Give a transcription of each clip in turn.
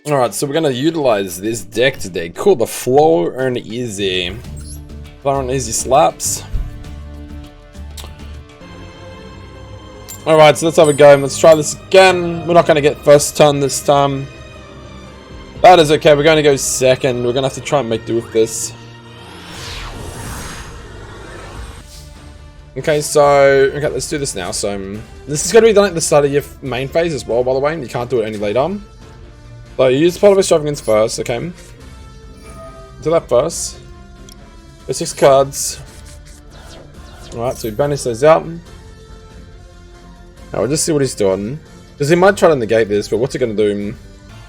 Alright, so we're gonna utilize this deck today called the Floowandereeze. Floowandereeze slaps. Alright, so let's have a go. Let's try this again. We're not gonna get first turn this time. That is okay, we're gonna go second. We're gonna have to try and make do with this. Okay, let's do this now. So, this is gonna be done at the start of your main phase as well, by the way. You can't do it any later. So you use Part of Extravagance first, okay? Do that first. There's 6 cards. Alright, so we banish those out. Now we'll just see what he's doing. Because he might try to negate this, but what's it going to do?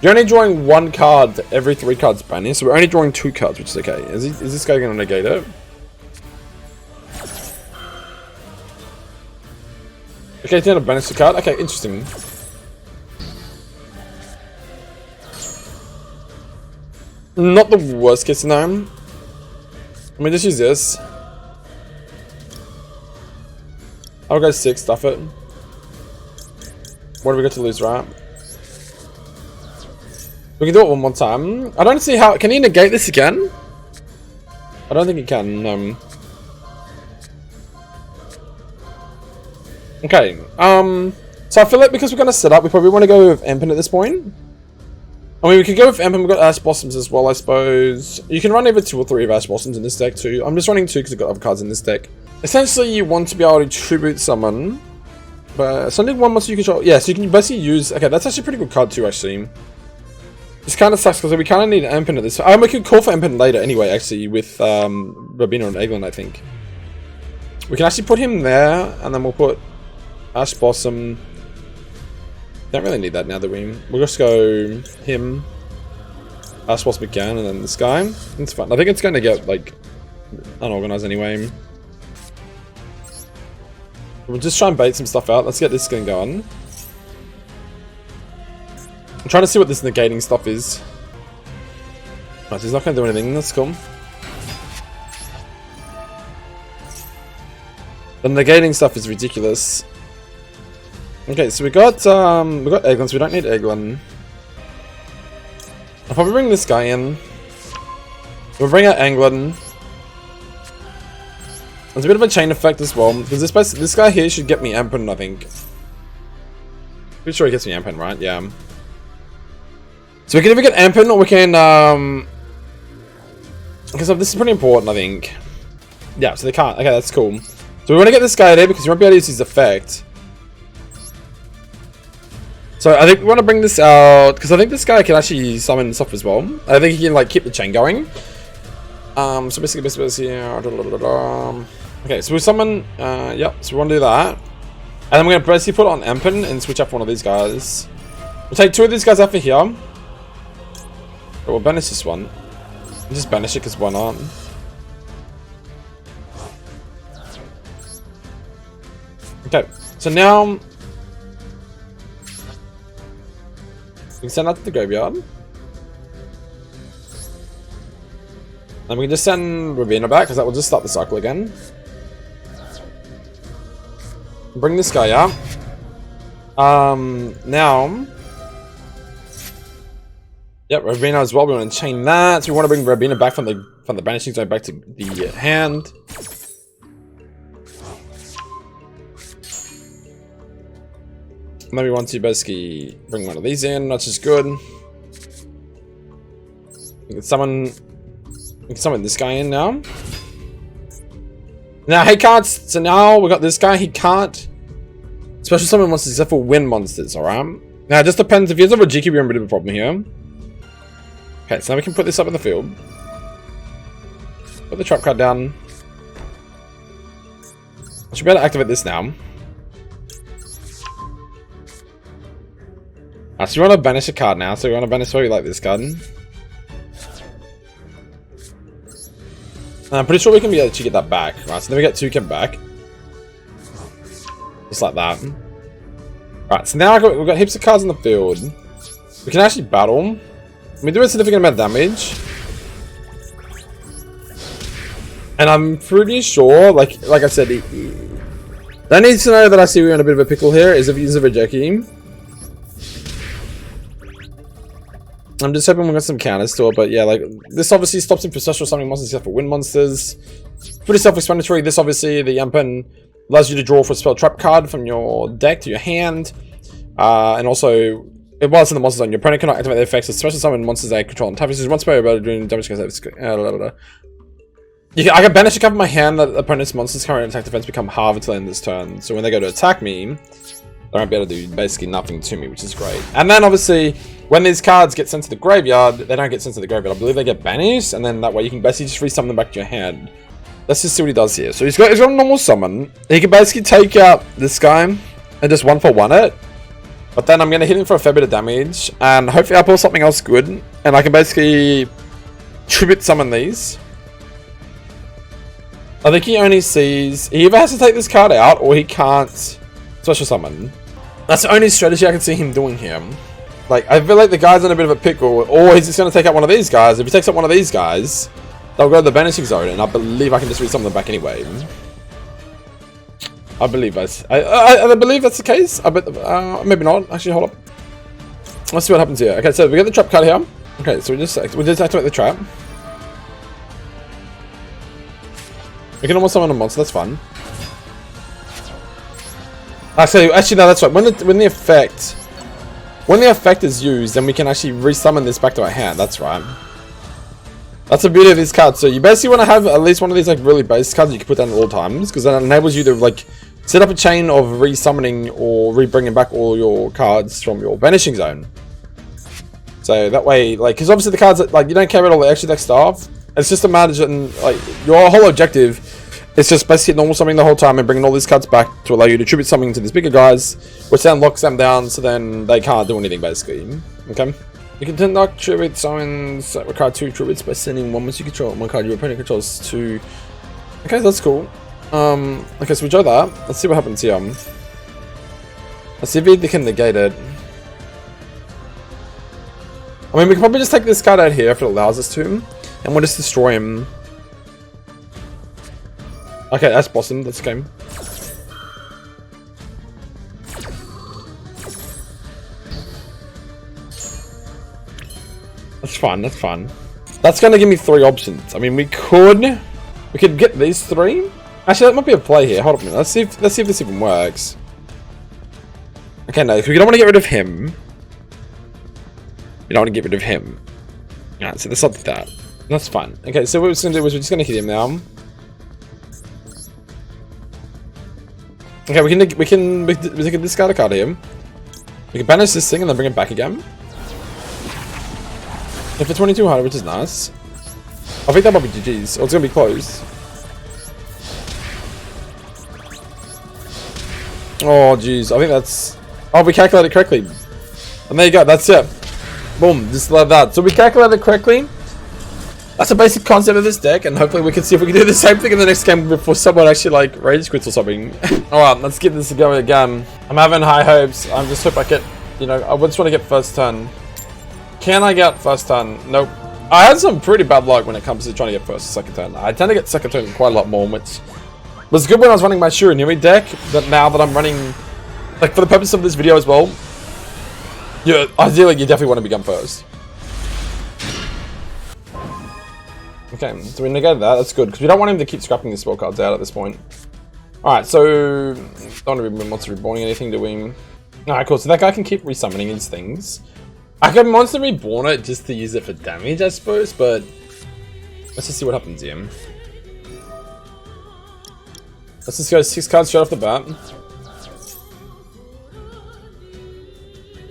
You're only drawing 1 card every 3 cards banished, so we're only drawing 2 cards, which is okay. Is this guy going to negate it? Okay, he's going to banish the card. Okay, interesting. Not the worst case scenario. Let me just use this. I'll go 6, stuff it. What do we got to lose, right? We can do it one more time. I don't see how. Can he negate this again? I don't think he can. Okay. So I feel like because we're gonna set up, we probably want to go with Empen at this point. I mean, we could go with Empen. We've got Ash Blossoms as well, I suppose. You can run either 2 or 3 of Ash Blossoms in this deck too. I'm just running 2 because I've got other cards in this deck. Essentially, you want to be able to tribute summon. But something one monster you control. Yeah, so you can basically use. Okay, that's actually a pretty good card too, actually. This kind of sucks because we kind of need Empen at this. We could call for Empen later anyway, actually, with Robina and Eglin, I think. We can actually put him there, and then we'll put Ash Blossom. Don't really need that now that we'll just go him, Ash Blossom again, and then this guy. It's fun. I think it's going to get like unorganized anyway. We'll just try and bait some stuff out. Let's get this thing going. I'm trying to see what this negating stuff is. Right, he's not going to do anything. That's cool. The negating stuff is ridiculous. Okay, so we got Eglin, so we don't need Eglin. I'll probably bring this guy in. We'll bring out Eglin. There's a bit of a chain effect as well, because this guy here should get me Empen, I think. Pretty sure he gets me Empen, right? Yeah. So we can either get Empen, or we can, because this is pretty important, I think. Yeah, so they can't. Okay, that's cool. So we want to get this guy there, because we won't be able to use his effect. So I think we want to bring this out, because I think this guy can actually summon stuff as well. I think he can, like, keep the chain going. So basically here. Okay, so we summon, yep, so we want to do that. And then we're going to basically put on Empen and switch up one of these guys. We'll take 2 of these guys out for here. But we'll banish this one. We'll just banish it because why not? Okay, so now we can send that to the graveyard. And we can just send Robina back because that will just start the cycle again. Bring this guy out. Now. Yep, Robina as well. We want to chain that. So we want to bring Robina back from the banishing zone back to the hand. And then we want to basically bring one of these in, which is good. We can summon this guy in now. Now he can't. So now we got this guy. He can't special summon monsters except for wind monsters. All right. Now it just depends. If he has a Rajiki, we're in a bit of a problem here. Okay, so now we can put this up in the field. Put the trap card down. I should be able to activate this now. So we want to banish a card now. So we want to banish something like this card. I'm pretty sure we can be able to get that back. Right, so then we get 2 come back. Just like that. Right, so now we've got heaps of cards in the field. We can actually battle. We do a significant amount of damage. And I'm pretty sure, like I said, that needs to know that I see we're in a bit of a pickle here is if he's a Zedakae. I'm just hoping we've got some counters to it, but yeah, like, this obviously stops him for special summoning monsters except for wind monsters. Pretty self-explanatory. This obviously, the Yampen allows you to draw for a spell trap card from your deck to your hand. And also, while it's in the monster zone, your opponent cannot activate the effects of special summon monsters they control and tap. This is one spell about doing damage against I can banish a card from my hand that the opponent's monster's current attack defense become halved until the end of this turn. So when they go to attack me, they won't be able to do basically nothing to me, which is great. And then obviously, when these cards get sent to the graveyard, they don't get sent to the graveyard. I believe they get banished, and then that way you can basically just resummon them back to your hand. Let's just see what he does here. So he's got a normal summon. He can basically take out this guy and just 1-for-1 it. But then I'm going to hit him for a fair bit of damage, and hopefully I'll pull something else good, and I can basically tribute summon these. I think he only sees... He either has to take this card out, or he can't special summon. That's the only strategy I can see him doing here. Like, I feel like the guy's in a bit of a pickle, or he's just going to take out one of these guys. If he takes out one of these guys, they'll go to the banishing zone, and I believe I can just resummon them back anyway. I believe I believe that's the case. I bet, maybe not. Actually, hold up. Let's see what happens here. Okay, so we get the trap card here. Okay, so we just activate the trap. We can almost summon a monster. That's fun. Actually, no, that's right. When the effect is used, then we can actually resummon this back to our hand. That's right. That's the beauty of these cards. So you basically want to have at least one of these like really base cards you can put down at all times, because that enables you to like set up a chain of resummoning or rebringing back all your cards from your banishing zone. So that way, like, because obviously the cards that, like, you don't care about all the extra deck stuff. It's just a matter of, like, your whole objective is just basically normal summoning the whole time and bringing all these cards back to allow you to tribute something to these bigger guys, which then locks them down, so then they can't do anything basically. Okay. You can conduct tribute summons that require 2 tributes by sending one once you control one card your opponent controls 2. Okay, that's cool. Okay, so we draw that. Let's see what happens here. Let's see if they can negate it. I mean, we can probably just take this card out here if it allows us to, and we'll just destroy him. Okay, that's awesome. That's okay. That's fun. That's fun. That's gonna give me 3 options. I mean, we could get these 3. Actually, that might be a play here. Hold up a minute. Let's see if this even works. Okay, no, we don't want to get rid of him. We don't want to get rid of him. Alright, so let's not do that. That's fine. Okay, so what we're just gonna do is we're just gonna hit him now. Okay, we can discard a card here. We can banish this thing and then bring it back again. If it's 2200, which is nice. I think that might be GG's, or it's gonna be close. Oh jeez, I think that's... Oh, we calculated correctly. And there you go, that's it. Boom, just like that. So we calculated correctly. That's the basic concept of this deck, and hopefully we can see if we can do the same thing in the next game before someone actually like rage quits or something. Alright, let's give this a go again. I'm having high hopes. I just hope I get, you know, I just want to get first turn. Can I get first turn? Nope. I had some pretty bad luck when it comes to trying to get first or second turn. I tend to get second turn quite a lot more, which was good when I was running my Shiranui deck, but now that I'm running, like, for the purpose of this video as well, yeah, ideally you definitely want to become first. Okay, so we negated that. That's good, because we don't want him to keep scrapping the spell cards out at this point. Alright, so don't want to be monster reborning anything, do we? Alright, cool. So that guy can keep resummoning these things. I can monster reborn it just to use it for damage, I suppose, but let's just see what happens here. Let's just go 6 cards straight off the bat.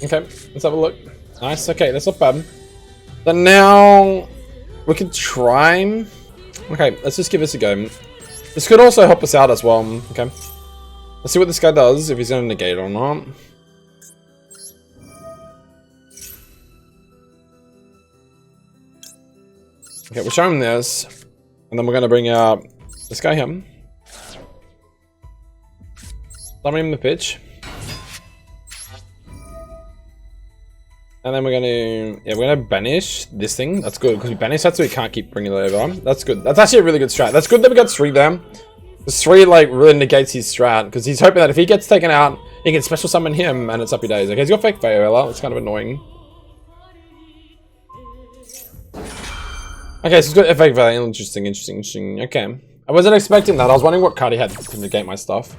Okay, let's have a look. Nice, okay, that's not bad. Then now we can try. Okay, let's just give this a go. This could also help us out as well. Okay, let's see what this guy does, if he's going to negate or not. Okay, we'll show him this, and then we're going to bring out this guy here. Summon him the pitch. And then we're gonna banish this thing. That's good, because we banish that so we can't keep bringing it over. That's good. That's actually a really good strat. That's good that we got 3 there. Because 3 like really negates his strat, because he's hoping that if he gets taken out, he can special summon him, and it's happy days. Okay, he's got fake Fayoela. It's kind of annoying. Okay, so he's got effect value. Interesting. Okay. I wasn't expecting that. I was wondering what card he had to negate my stuff.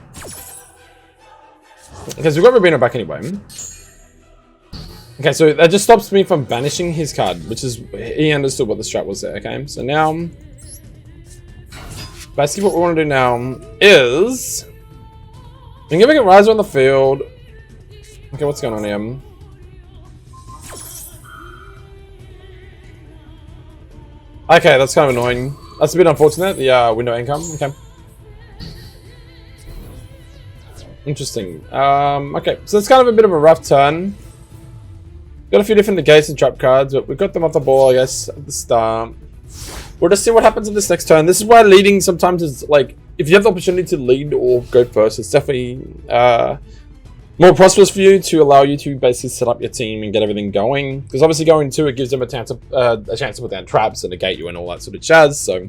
Okay, so we've got Rubino back anyway. Okay, so that just stops me from banishing his card, which is... He understood what the strat was there, okay? So now... Basically what we want to do now is... I'm gonna get Riser on the field. Okay, what's going on here? Okay, that's kind of annoying. That's a bit unfortunate, the window income. Okay. Interesting. Okay, so it's kind of a bit of a rough turn. Got a few different negates and trap cards, but we've got them off the ball, I guess, at the start. We'll just see what happens in this next turn. This is why leading sometimes is, like, if you have the opportunity to lead or go first, it's definitely more prosperous for you to allow you to basically set up your team and get everything going. Because obviously going 2, it gives them a chance to put down traps and negate you and all that sort of jazz, so...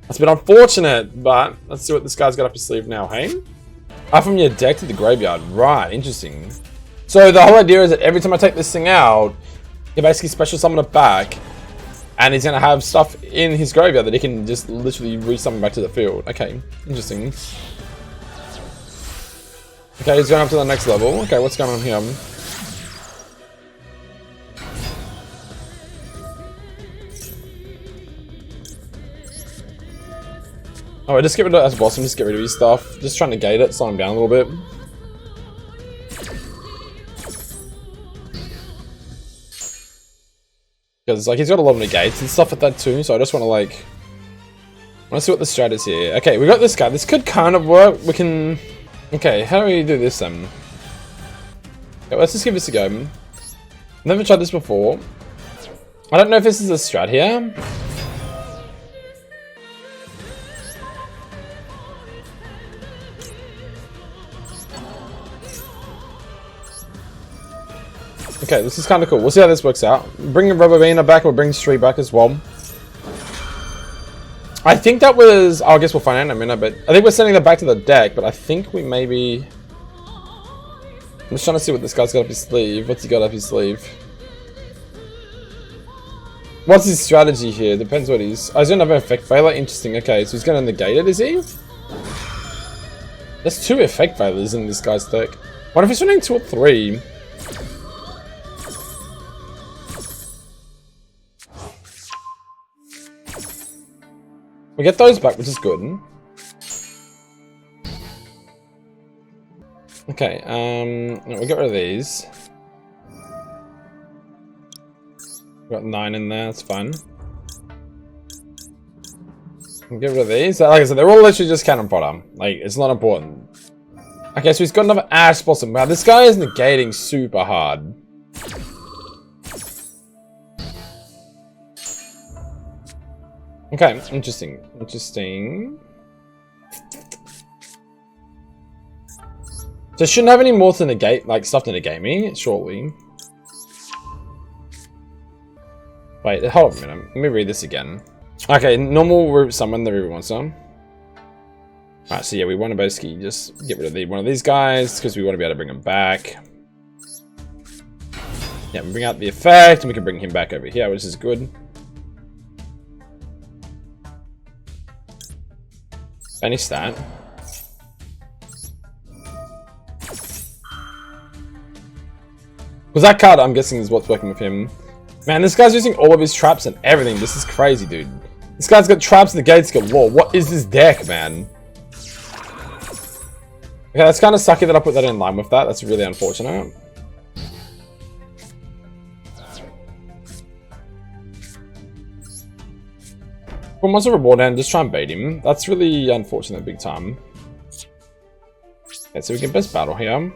That's a bit unfortunate, but let's see what this guy's got up his sleeve now, hey? From your deck to the graveyard. Right, interesting. So the whole idea is that every time I take this thing out, you basically special summon it back, and he's going to have stuff in his graveyard that he can just literally re-summon back to the field. Okay, interesting. Okay, he's going up to the next level. Okay, what's going on here? Oh, just get rid of as boss and just get rid of his stuff. Just trying to gate it, slow him down a little bit. Because like he's got a lot of negates and stuff like that too, so I just want to like... I want to see what the strat is here. Okay, we got this guy. This could kind of work. We can... Okay, how do we do this then? Okay, let's just give this a go. Never tried this before. I don't know if this is a strat here. Okay, this is kind of cool. We'll see how this works out. Bring Rubberina back, we'll bring Street back as well. I think that was... Oh, I guess we'll find out in a minute, but... I think we're sending that back to the deck, but I think we maybe... I'm just trying to see what this guy's got up his sleeve. What's he got up his sleeve? What's his strategy here? Depends what he's... Oh, he's going to have an effect failure. Interesting. Okay, so he's going to negate it, is he? There's 2 effect failures in this guy's deck. What if he's running 2 or 3? We get those back, which is good. Okay, we'll get rid of these. We've got 9 in there, that's fine. We'll get rid of these. Like I said, they're all literally just cannon fodder. Like, it's not important. Okay, so he's got another Ash Blossom. Wow, this guy is negating super hard. Okay, interesting. So shouldn't have any more to negate, like stuff to negate me, surely. Wait, hold on a minute. Let me read this again. Okay, normal root summon the root monster. Alright, so yeah, we want to basically just get rid of one of these guys because we want to be able to bring them back. Yeah, we bring out the effect and we can bring him back over here, which is good. Finish that. Because that card, I'm guessing, is what's working with him. Man, this guy's using all of his traps and everything. This is crazy, dude. This guy's got traps and the gates galore. What is this deck, man? Okay, that's kind of sucky that I put that in line with that. That's really unfortunate. Well, once a reward and just try and bait him. That's really unfortunate, big time. Okay, so we can best battle here.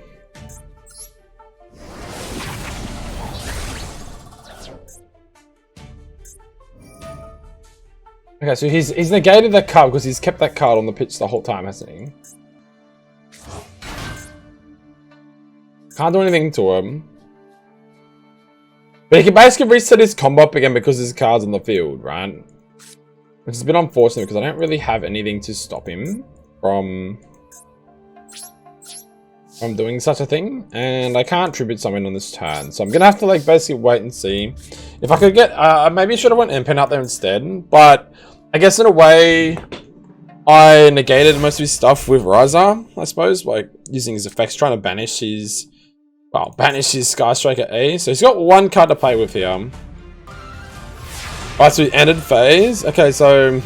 Okay, so he's negated that card because he's kept that card on the pitch the whole time, hasn't he? Can't do anything to him. But he can basically reset his combo up again because his card's on the field, right? Which is a bit unfortunate because I don't really have anything to stop him from I'm doing such a thing, and I can't tribute summon on this turn, so I'm gonna have to like basically wait and see if I could get. Maybe I should have went Impen out there instead, but I guess in a way, I negated most of his stuff with Riser, I suppose, like using his effects, trying to banish his, well, banish his Sky Striker A. So he's got one card to play with here. Alright, so he ended phase. Okay, so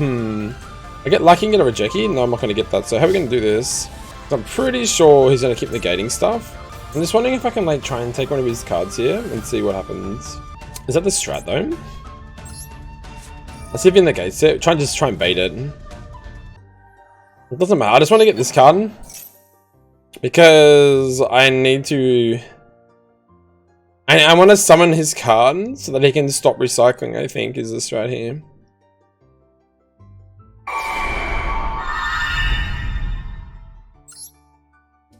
I get lucky and get a Rejeki. No, I'm not gonna get that. So how are we gonna do this? I'm pretty sure he's going to keep negating stuff. I'm just wondering if I can like try and take one of his cards here and see what happens. Is that the strat though? Let's see if he negates it. Try and bait it. It doesn't matter. I just want to get this card. Because I need to... I want to summon his card so that he can stop recycling, I think, is the strat here.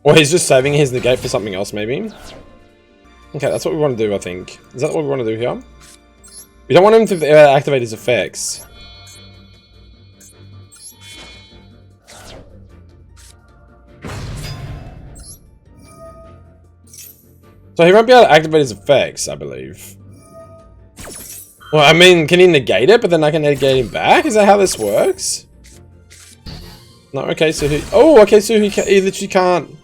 Or he's just saving his negate for something else, maybe. Okay, that's what we want to do, I think. Is that what we want to do here? We don't want him to activate his effects. So he won't be able to activate his effects, I believe. Well, I mean, can he negate it, but then I can negate him back? Is that how this works? No, okay, so he... Oh, okay, so he literally can't...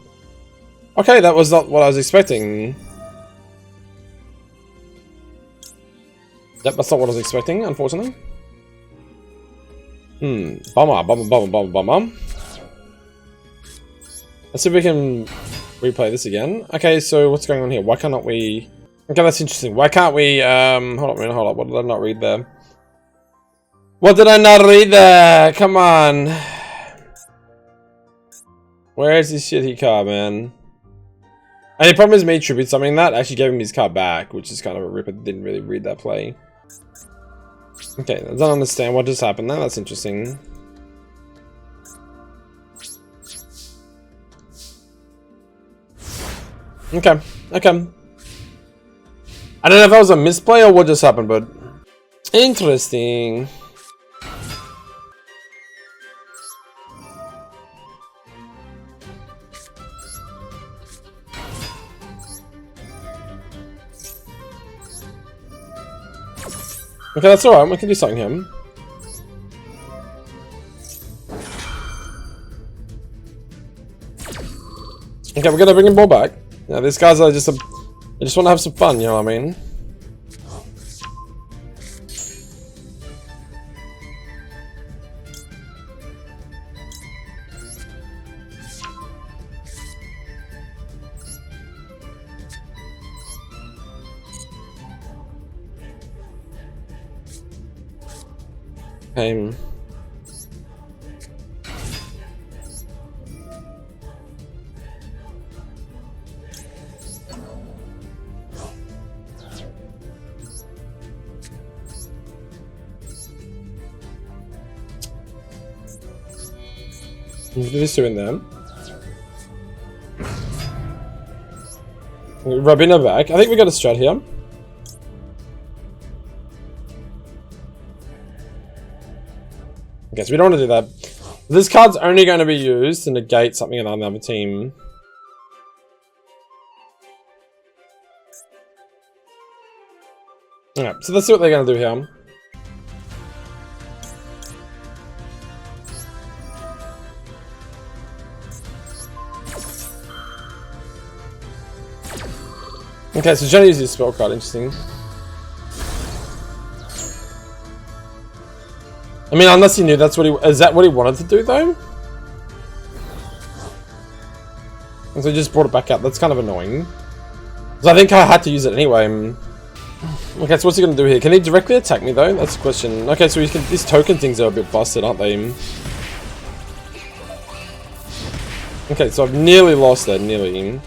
Okay, that was not what I was expecting. Yep, that's not what I was expecting, unfortunately. Bummer. Let's see if we can replay this again. Okay, so what's going on here? Why cannot we... Okay, that's interesting. Why can't we... hold on a minute, hold on. What did I not read there? What did I not read there? Come on. Where is this shitty card, man? And the problem is me tribute summoning that actually gave him his card back, which is kind of a rip. I didn't really read that play. Okay, I don't understand what just happened there. That's interesting. Okay. I don't know if that was a misplay or what just happened, but interesting. Okay, that's alright, we can do something here. Okay, we're gonna bring him ball back. Yeah, these guys are just they just want to have some fun, you know what I mean? Okay. Do this two in there. Rabina back. I think we got a strat here. Okay, so we don't want to do that. This card's only going to be used to negate something on another team. Alright, so let's see what they're going to do here. Okay, so Jenny uses his spell card, interesting. I mean, unless he knew that's what is that what he wanted to do, though? And so he just brought it back up. That's kind of annoying. So I think I had to use it anyway. Okay, so what's he going to do here? Can he directly attack me, though? That's the question. Okay, so these token things are a bit busted, aren't they? Okay, so I've nearly lost that, nearly.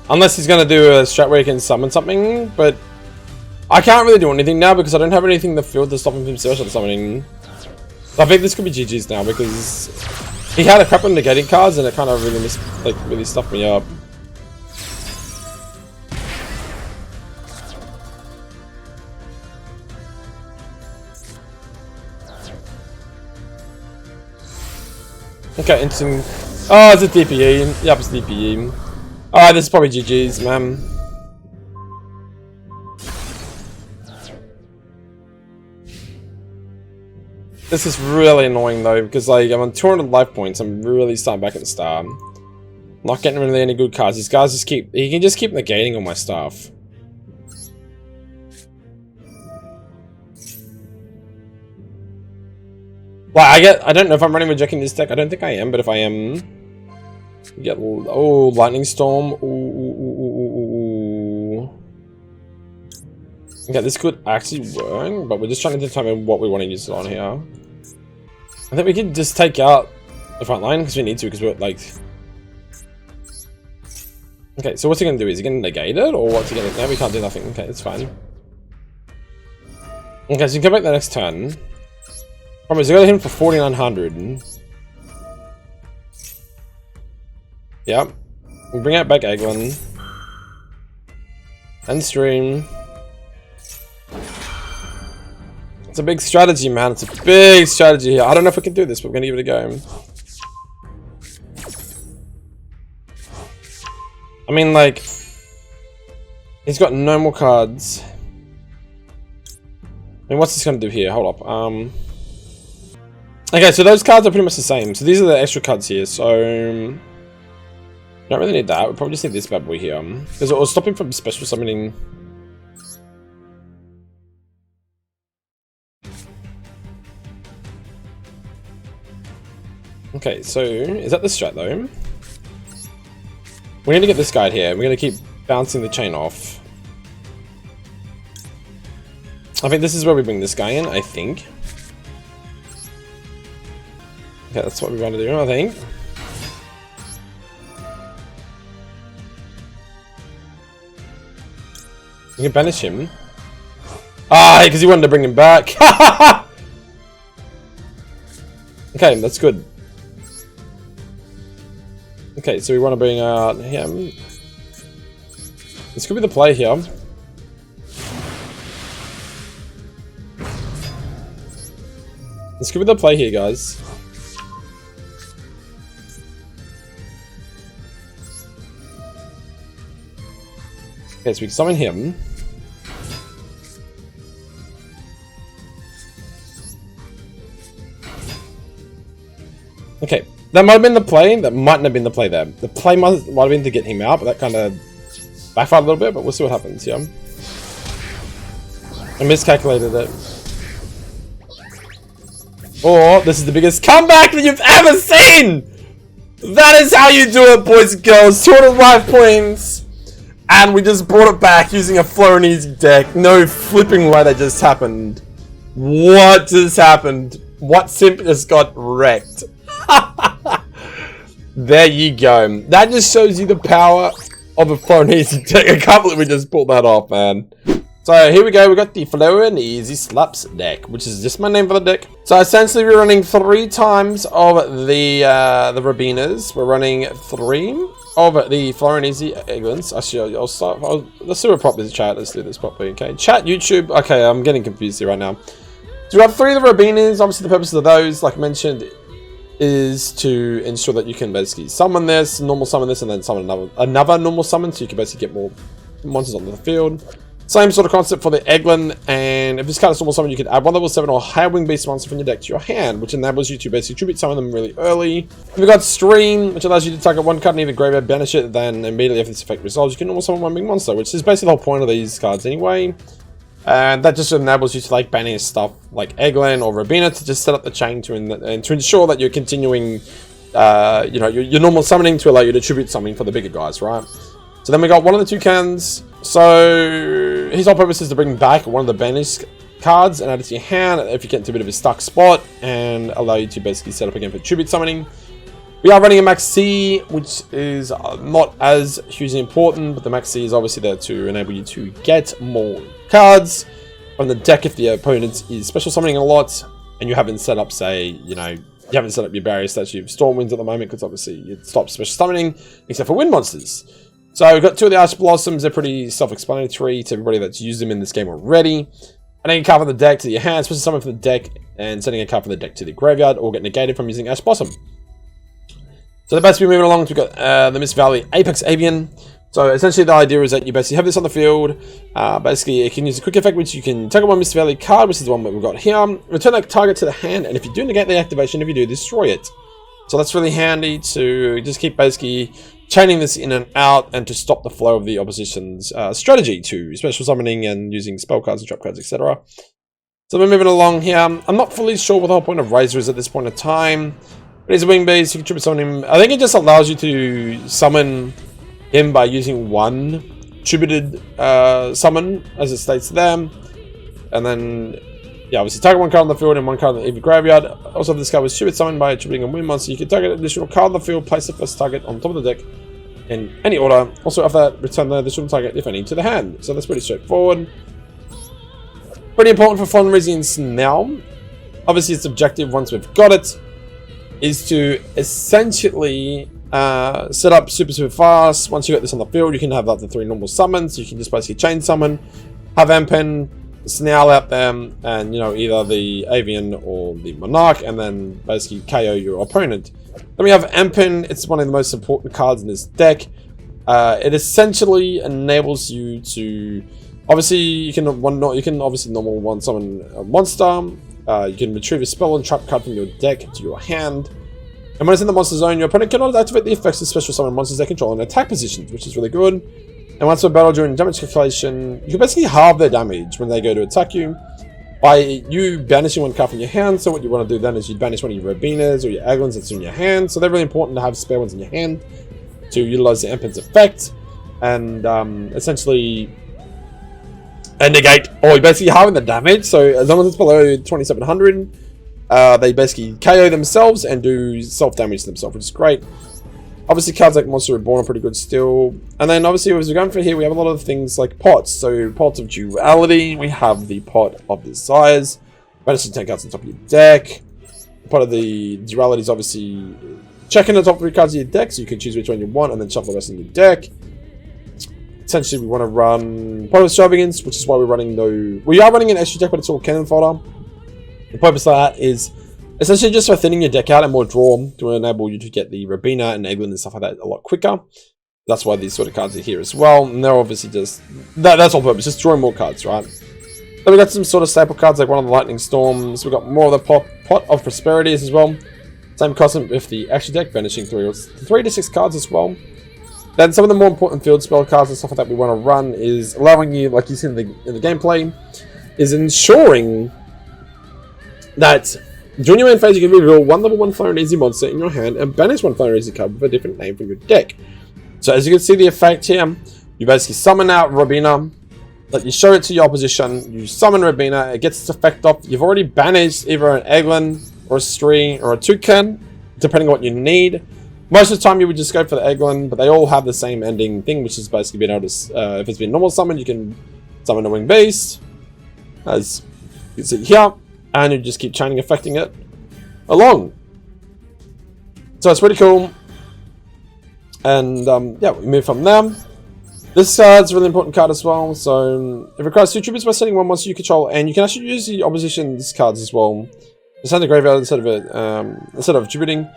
Unless he's going to do a strat where he can summon something, but I can't really do anything now because I don't have anything in the field to stop him from special summoning. So I think this could be GG's now because he had a crap on negating cards and it kind of really really stuffed me up. Okay, interesting. Oh, it's a DPE. Yep, it's DPE. Alright, this is probably GG's, man. This is really annoying though, because like I'm on 200 life points. I'm really starting back at the start. Not getting really any good cards. These guys just keep. He can just keep negating all my stuff. Like I don't know if I'm running rejecting this deck. I don't think I am, but if I am, you get lightning storm. Ooh. Okay, this could actually work, but we're just trying to determine what we want to use it on here. I think we can just take out the front line because we need to, because we're like. Okay, so what's he gonna do? Is he gonna negate it, or what's he gonna? No, we can't do nothing. Okay, it's fine. Okay, so you can come back the next turn. Problem is, I got him for 4,900. Yep. We bring out back Eglin. And stream. It's a big strategy, man. It's a big strategy here. I don't know if we can do this, but we're gonna give it a go. I mean, like, he's got no more cards. I mean, what's this gonna do here? Hold up. Okay, so those cards are pretty much the same. So these are the extra cards here. So don't really need that. We probably just need this bad boy here, because it will stop him from special summoning. Okay, so is that the strat though? We need to get this guy here. We're gonna keep bouncing the chain off. I think this is where we bring this guy in, I think. Okay, that's what we want to do, I think. We can banish him. Ah, because he wanted to bring him back. Okay, that's good. Okay, so we want to bring out him. This could be the play here. This could be the play here, guys. Okay, so we can summon him. Okay, that might have been the play. That mightn't have been the play there. The play might have been to get him out, but that kind of backfired a little bit, but we'll see what happens, yeah. I miscalculated it. Or, this is the biggest comeback that you've ever seen! That is how you do it, boys and girls. 200 life points! And we just brought it back using a Floowandereeze deck. No flipping way that just happened. What just happened? What simp just got wrecked? There you go. That just shows you the power of a Floowandereeze deck. I can't believe we just pulled that off, man. So here we go, we got the Floowandereeze Slaps deck, which is just my name for the deck. So essentially we're running 3 times of the Rabinas. We're running 3 of the Floowandereeze Eglins. Actually, let's do it properly, chat. Let's do this properly, okay? Chat, YouTube. Okay, I'm getting confused here right now. So we have 3 of the Rabinas. Obviously, the purpose of those, like I mentioned, is to ensure that you can basically summon this, normal summon this, and then summon another normal summon, so you can basically get more monsters onto the field. Same sort of concept for the Eglin, and if this card is normal summon, you can add 1 level 7 or higher wing beast monster from your deck to your hand, which enables you to basically tribute summon them really early. We've got Stream, which allows you to target 1 card in either graveyard, banish it, then immediately after this effect resolves, you can normal summon 1 big monster, which is basically the whole point of these cards anyway. And that just enables you to like banish stuff like Eglin or Rabina to just set up the chain to ensure that you're continuing, you know, your normal summoning to allow you to tribute something for the bigger guys, right? So then we got one of the toucans. So his whole purpose is to bring back one of the banished cards and add it to your hand if you get into a bit of a stuck spot, and allow you to basically set up again for tribute summoning. We are running a Max C, which is not as hugely important, but the Max C is obviously there to enable you to get more cards on the deck if the opponent is special summoning a lot, and you haven't set up, say, you know, you haven't set up your barrier statue of Stormwinds at the moment, because obviously it stops special summoning, except for wind monsters. So we've got 2 of the Ash Blossoms. They're pretty self-explanatory to everybody that's used them in this game already. Adding a card from the deck to your hand, special summon from the deck, and sending a card from the deck to the graveyard, or get negated from using Ash Blossom. So the best we're moving along, we've got the Mist Valley Apex Avian. So essentially the idea is that you basically have this on the field. Basically it can use a quick effect which you can take one Mist Valley card, which is the one that we've got here. Return that target to the hand, and if you do negate the activation, if you do, destroy it. So that's really handy to just keep basically chaining this in and out and to stop the flow of the opposition's strategy to special summoning and using spell cards and trap cards, etc. So we're moving along here. I'm not fully sure what the whole point of Razor is at this point in time. But he's a wing beast, you can triple summon him. I think it just allows you to summon him by using one tributed summon, as it states there. And then, yeah, obviously target one card on the field and one card in the graveyard. Also, if this card was tribute summoned by tributing a wing monster, you can target an additional card on the field, place the first target on top of the deck in any order. Also, after that, return the additional target, if any, to the hand. So that's pretty straightforward. Pretty important for Floowandereeze now. Obviously, its objective, once we've got it, is to essentially set up super fast. Once you get this on the field, you can have up to 3 normal summons. You can just basically chain summon, have Empen, Snarl out them, and either the Avian or the Monarch, and then basically KO your opponent. Then we have Empen. It's one of the most important cards in this deck. It essentially enables you to you can obviously normal one summon a monster. You can retrieve a spell and trap card from your deck to your hand. And when it's in the monster zone, your opponent cannot activate the effects of special summon monsters they control in attack positions, which is really good. And once we're battle during damage calculation, you can basically halve their damage when they go to attack you by you banishing one card from your hand. So what you want to do then is you banish one of your Rabinas or your Aglans that's in your hand. So they're really important to have spare ones in your hand to utilize the Empen's effect. And essentially negate, or basically halving the damage. So as long as it's below 2700, they basically KO themselves and do self-damage to themselves, which is great. Obviously cards like Monster Reborn are pretty good still. And then obviously as we're going for here, we have a lot of things like pots. So pots of duality, we have the pot of Desires, banishing 10 cards on top of your deck. Part of the duality is obviously checking the top 3 cards of your deck, so you can choose which one you want and then shuffle the rest in your deck. Essentially, we want to run Pot of Extravagance, which is why we're running we are running an extra deck, but it's all cannon fodder. The purpose of that is essentially just for thinning your deck out and more draw to enable you to get the Rabina and Eglin and stuff like that a lot quicker. That's why these sort of cards are here as well. And they're obviously just that's all purpose, just drawing more cards, right? Then we got some sort of staple cards like one of the Lightning Storms. We got more of the Pot of Prosperities as well. Same concept with the extra deck, banishing 3 to 6 cards as well. Then some of the more important field spell cards and stuff like that we want to run is allowing you, like you see in the gameplay, is ensuring that during your main phase you can reveal one level 1 Floowandereeze monster in your hand and banish one Floowandereeze card with a different name from your deck. So as you can see the effect here, you basically summon out Rabina, like you show it to your opposition, you summon Rabina, it gets its effect off. You've already banished either an Eglin or a Stree or a Toucan, depending on what you need. Most of the time you would just go for the Eglin, but they all have the same ending thing, which is basically being able to, if it's been normal summon, you can summon a winged beast, as you can see here, and you just keep chaining affecting it along. So it's pretty cool. And yeah, we move from there. This card's a really important card as well. So it requires 2 tributes by setting one monster you control, and you can actually use the opposition's cards as well. Just hand the graveyard instead of tributing.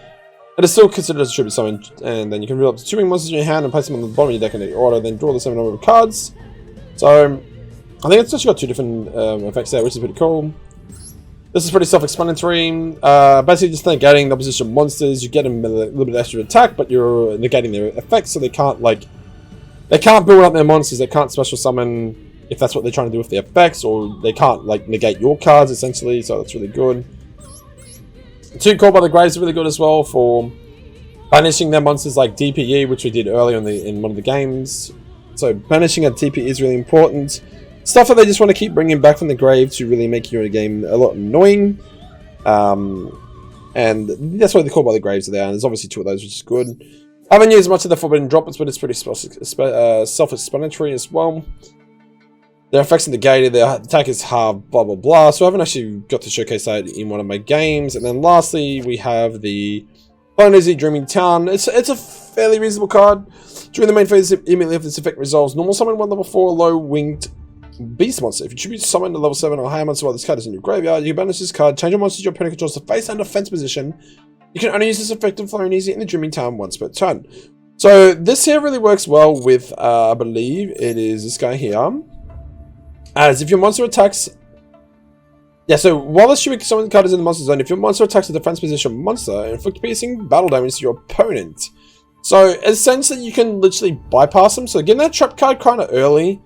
It is still considered as a tribute summon, and then you can reveal up to 2 winged monsters in your hand and place them on the bottom of your deck in any order, then draw the same number of cards. So I think it's actually got 2 different effects there, which is pretty cool. This is pretty self-explanatory. Basically just negating the opposition monsters. You get them a little bit extra attack, but you're negating their effects, so they can't build up their monsters, they can't special summon if that's what they're trying to do with the effects, or they can't negate your cards essentially, so that's really good. 2 Called by the Graves are really good as well for banishing their monsters like DPE, which we did earlier in one of the games. So banishing a DPE is really important. Stuff that they just want to keep bringing back from the grave to really make your game a lot annoying. And that's why they're Called by the Graves are there, and there's obviously 2 of those, which is good. I haven't used much of the Forbidden Droplets, but it's pretty self-explanatory as well. Their effects negated, their attack is half, blah blah blah. So I haven't actually got to showcase that in one of my games. And then lastly, we have the Floowandereeze Dreaming Town. It's a fairly reasonable card. During the main phase, immediately after this effect resolves, normal summon one level 4 low winged beast monster. If you tribute summon a level 7 or higher monster while this card is in your graveyard, you can banish this card, change your monsters your opponent controls to face and defense position, You can only use this effect on Floowandereeze in the Dreaming Town once per turn. So this here really works well with, I believe it is this guy here. As if your monster attacks... Yeah, so while the Shuriken summon card is in the monster zone, if your monster attacks a defense position monster, inflict piercing battle damage to your opponent. So essentially you can literally bypass them. So getting that trap card kind of early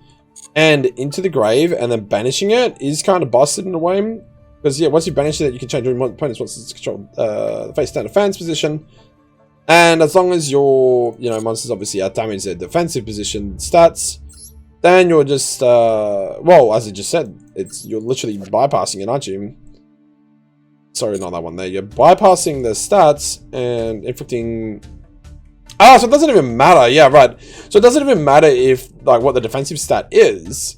and into the grave and then banishing it is kind of busted in a way. Because, yeah, once you banish it, you can change your opponent's monsters to control the face down defense position. And as long as your, monsters obviously outdamage their defensive position stats, then you're just, well, as I just said, you're literally bypassing it, aren't you? Sorry, not that one there. You're bypassing the stats and inflicting... Ah, so it doesn't even matter. Yeah, right. So it doesn't even matter if, like, what the defensive stat is.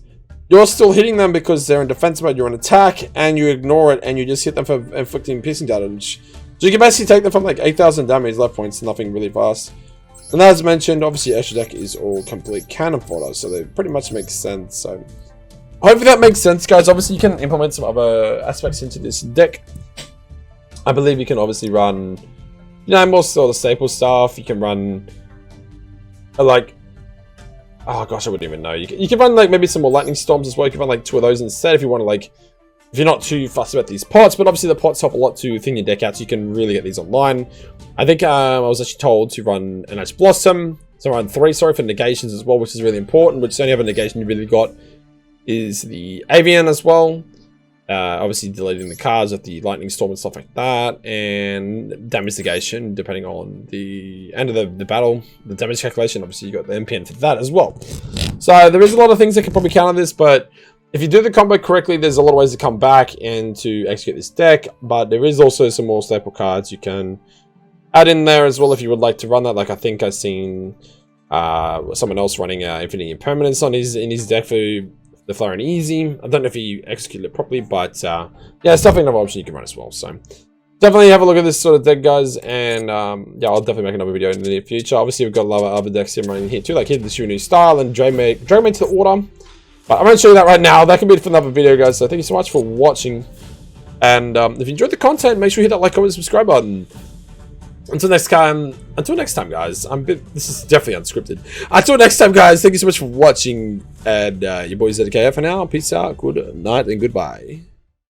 You're still hitting them because they're in defense mode, you're in attack, and you ignore it, and you just hit them for inflicting piercing damage. So you can basically take them from like 8,000 damage life points to nothing really fast. And as mentioned, obviously extra deck is all complete cannon fodder, so they pretty much make sense. So hopefully that makes sense, guys. Obviously you can implement some other aspects into this deck. I believe you can obviously run, more sort of staple stuff. You can run, like... Oh gosh, I wouldn't even know. You can run like maybe some more lightning storms as well. You can run like 2 of those instead if you want to, like, if you're not too fussed about these pots. But obviously the pots help a lot to thin your deck out, so you can really get these online. I think I was actually told to run a nice blossom, so run 3, sorry, for negations as well, which is really important. Which the only other negation you really got is the avian as well. Obviously deleting the cards of the lightning storm and stuff like that, and damage negation depending on the end of the battle, the damage calculation. Obviously you got the MPN for that as well. So there is a lot of things that can probably counter this, but if you do the combo correctly, there's a lot of ways to come back and to execute this deck. But there is also some more staple cards you can add in there as well if you would like to run that. Like I think I've seen someone else running Infinity Impermanence in his deck for the Floowandereeze. I don't know if he executed it properly, but yeah, it's definitely another option you can run as well. So definitely have a look at this sort of deck, guys, and yeah, I'll definitely make another video in the near future. Obviously, we've got a lot of other decks here running here too, like here the Shuriken style and Draymate to the order. But I'm going to show you that right now. That can be it for another video, guys. So thank you so much for watching, and if you enjoyed the content, make sure you hit that like, comment, subscribe button. Until next time, guys. This is definitely unscripted. Until next time, guys. Thank you so much for watching, and your boy Zedakae for now. Peace out, good night, and goodbye.